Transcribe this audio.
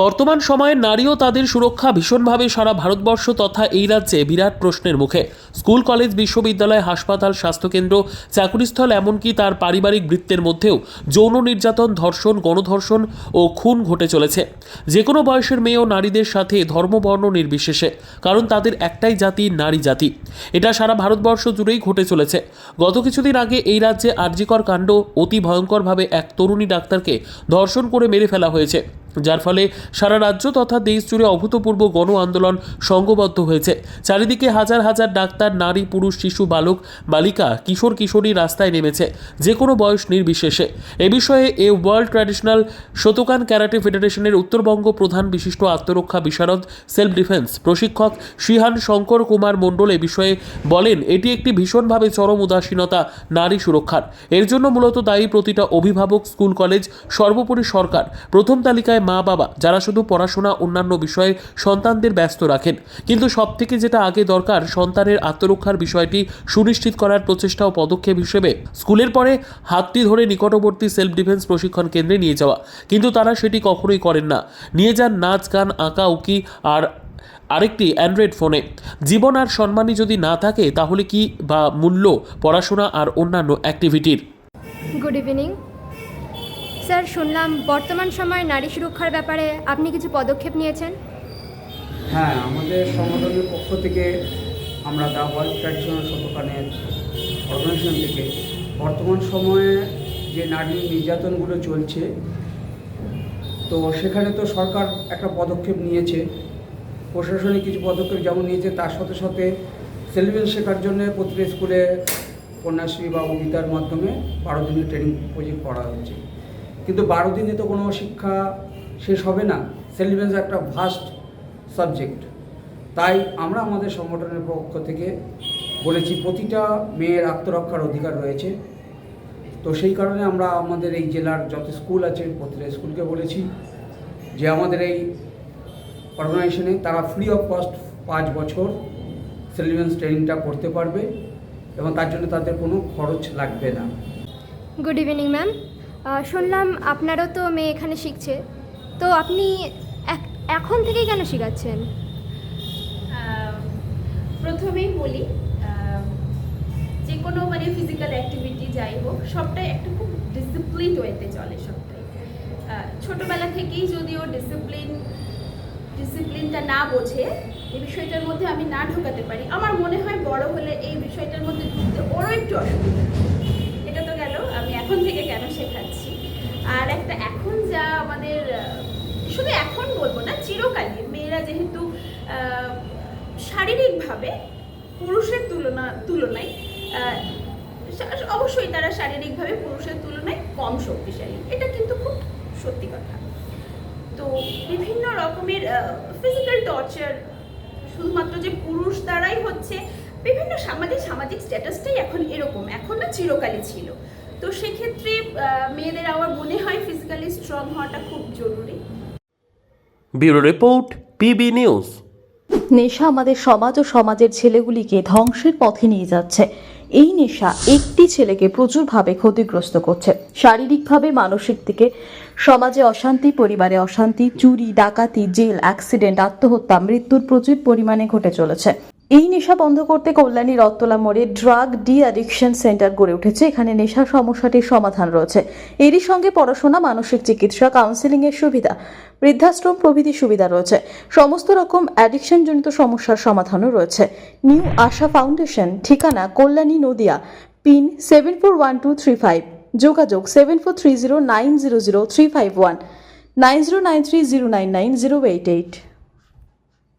বর্তমান সময়ে নারী ও তাদের সুরক্ষা ভীষণভাবে সারা ভারতবর্ষ তথা এই রাজ্যে বিরাট প্রশ্নের মুখে। স্কুল, কলেজ, বিশ্ববিদ্যালয়, হাসপাতাল, স্বাস্থ্যকেন্দ্র, চাকুরিস্থল, এমনকি তার পারিবারিক বৃত্তের মধ্যেও যৌন নির্যাতন, ধর্ষণ, গণধর্ষণ ও খুন ঘটে চলেছে। যে কোনো বয়সের মেয়ে ও নারীদের সাথে ধর্ম, বর্ণ নির্বিশেষে, কারণ তাদের একটাই জাতি, নারী জাতি। এটা সারা ভারতবর্ষ জুড়েই ঘটে চলেছে। গত কিছুদিন আগে এই রাজ্যে আরজিকর কাণ্ড, অতি ভয়ঙ্করভাবে এক তরুণী ডাক্তারকে ধর্ষণ করে মেরে ফেলা হয়েছে, যার ফলে সারা রাজ্য তথা দেশ জুড়ে অভূতপূর্ব গণ আন্দোলন সংঘবদ্ধ হয়েছে। চারিদিকে হাজার হাজার ডাক্তার, নারী, পুরুষ, শিশু, বালক, বালিকা, কিশোর, কিশোরী রাস্তায় নেমেছে, যে কোনো বয়স নির্বিশেষে। এ বিষয়ে ওয়ার্ল্ড ট্র্যাডিশনাল শতকান ক্যারাটে ফেডারেশনের উত্তরবঙ্গ প্রধান বিশিষ্ট আত্মরক্ষা বিশারদ, সেলফ ডিফেন্স প্রশিক্ষক শ্রীহান শঙ্কর কুমার মণ্ডল এ বিষয়ে বলেন, এটি একটি ভীষণভাবে চরম উদাসীনতা নারী সুরক্ষার। এর জন্য মূলত দায়ী প্রতিটা অভিভাবক, স্কুল, কলেজ, সর্বোপরি সরকার। প্রথম তালিকায় মা বাবা, যারা শুধু পড়াশোনা, অন্যান্য বিষয়ে সন্তানদের ব্যস্ত রাখেন, কিন্তু সবথেকে যেটা আগে দরকার, সন্তানের আত্মরক্ষার বিষয়টি সুনিশ্চিত করার প্রচেষ্টা ও পদক্ষেপ হিসেবে স্কুলের পরে হাতটি ধরে নিকটবর্তী সেলফ ডিফেন্স প্রশিক্ষণ কেন্দ্রে নিয়ে যাওয়া। কিন্তু তারা সেটি কখনোই করেন না। নিয়ে যান নাচ, গান, আঁকা উকি আর আরেকটি অ্যান্ড্রয়েড ফোনে। জীবন আর সম্মানই যদি না থাকে, তাহলে কি বা মূল্য পড়াশোনা আর অন্যান্য অ্যাক্টিভিটির? গুড ইভিনিং স্যার, শুনলাম বর্তমান সময়ে নারী সুরক্ষার ব্যাপারে আপনি কিছু পদক্ষেপ নিয়েছেন। হ্যাঁ, আমাদের সংগঠনের পক্ষ থেকে আমরা দ্য ওয়ার্ল্ড ট্র্যাডিশনাল শতকানের অর্গানাইজেশন থেকে বর্তমান সময়ে যে নারী নির্যাতনগুলো চলছে, তো সেখানে তো সরকার একটা পদক্ষেপ নিয়েছে, প্রশাসনিক কিছু পদক্ষেপ যেমন নিয়েছে, তার সাথে সাথে সেলফ ডিফেন্স শেখার জন্য প্রতিটা স্কুলে কন্যাশ্রী বা অবিতার মাধ্যমে 12 দিনের ট্রেনিং প্রজেক্ট করা হচ্ছে। কিন্তু 12 দিনে তো কোনো শিক্ষা শেষ হবে না। সেলফ ডিফেন্স একটা ভাস্ট সাবজেক্ট। তাই আমরা আমাদের সংগঠনের পক্ষ থেকে বলেছি প্রতিটা মেয়ের আত্মরক্ষার অধিকার রয়েছে। তো সেই কারণে আমরা আমাদের এই জেলার যত স্কুল আছে প্রতিটা স্কুলকে বলেছি যে আমাদের এই অর্গানাইজেশনে তারা ফ্রি অফ কস্ট 5 বছর সেলফ ডিফেন্স ট্রেনিংটা করতে পারবে এবং তার জন্য তাদের কোনো খরচ লাগবে না। গুড ইভিনিং ম্যাম, শুনলাম আপনারও তো মেয়ে এখানে শিখছে, তো আপনি এখন থেকেই কেন শেখাচ্ছেন? প্রথমেই বলি, যে কোনো ফিজিক্যাল অ্যাক্টিভিটি যাই হোক, সবটাই একটা খুব ডিসিপ্লিন ওয়েতে চলে সবটাই। ছোটোবেলা থেকেই যদিও ডিসিপ্লিনটা না বোঝে, এই বিষয়টার মধ্যে আমি না ঢোকাতে পারি, আমার মনে হয় বড় হলে এই বিষয়টার মধ্যে ঢুকতে ওরও একটু অসুবিধা। এটা তো গেল আমি এখন থেকে কেন শেখাচ্ছি। আর একটা এখন যা আমাদের, শুধু এখন বলবো না, চিরকালই মেয়েরা যেহেতু শারীরিকভাবে পুরুষের তুলনায় অবশ্যই তারা শারীরিকভাবে পুরুষের তুলনায় কম শক্তিশালী, এটা কিন্তু খুব সত্যি কথা। তো বিভিন্ন রকমের ফিজিক্যাল টর্চার শুধুমাত্র যে পুরুষ দ্বারাই হচ্ছে, বিভিন্ন সামাজিক স্ট্যাটাসটাই এখন এরকম, এখন না চিরকালই ছিল। তো সেক্ষেত্রে মেয়েদের আমার মনে হয় ফিজিক্যালি স্ট্রং হওয়াটা খুব জরুরি। Bureau report, PB news. নেশা আমাদের সমাজ ও সমাজের ছেলেগুলিকে ধ্বংসের পথে নিয়ে যাচ্ছে। এই নেশা একটি ছেলেকে প্রচুরভাবে ক্ষতিগ্রস্ত করছে, শারীরিকভাবে, মানসিক দিকে। সমাজে অশান্তি, পরিবারে অশান্তি, চুরি, ডাকাতি, জেল, অ্যাক্সিডেন্ট, আত্মহত্যা, মৃত্যুর প্রচুর পরিমাণে ঘটে চলেছে। এই নেশা বন্ধ করতে কল্যাণী রত্তলা মোড়ে ড্রাগ ডি অ্যাডিকশন সেন্টার গড়ে উঠেছে। এখানে নেশা সমস্যাটির সমাধান রয়েছে। এরই সঙ্গে পড়াশোনা, মানসিক চিকিৎসা, কাউন্সেলিং এর সুবিধা, বৃদ্ধাশ্রম প্রভৃতি সুবিধা রয়েছে। সমস্ত রকম অ্যাডিকশন জনিত সমস্যার সমাধানও রয়েছে। নিউ আশা ফাউন্ডেশন, ঠিকানা কল্যাণী, নদিয়া, পিন 741235, যোগাযোগ 7430900351, 9093099088।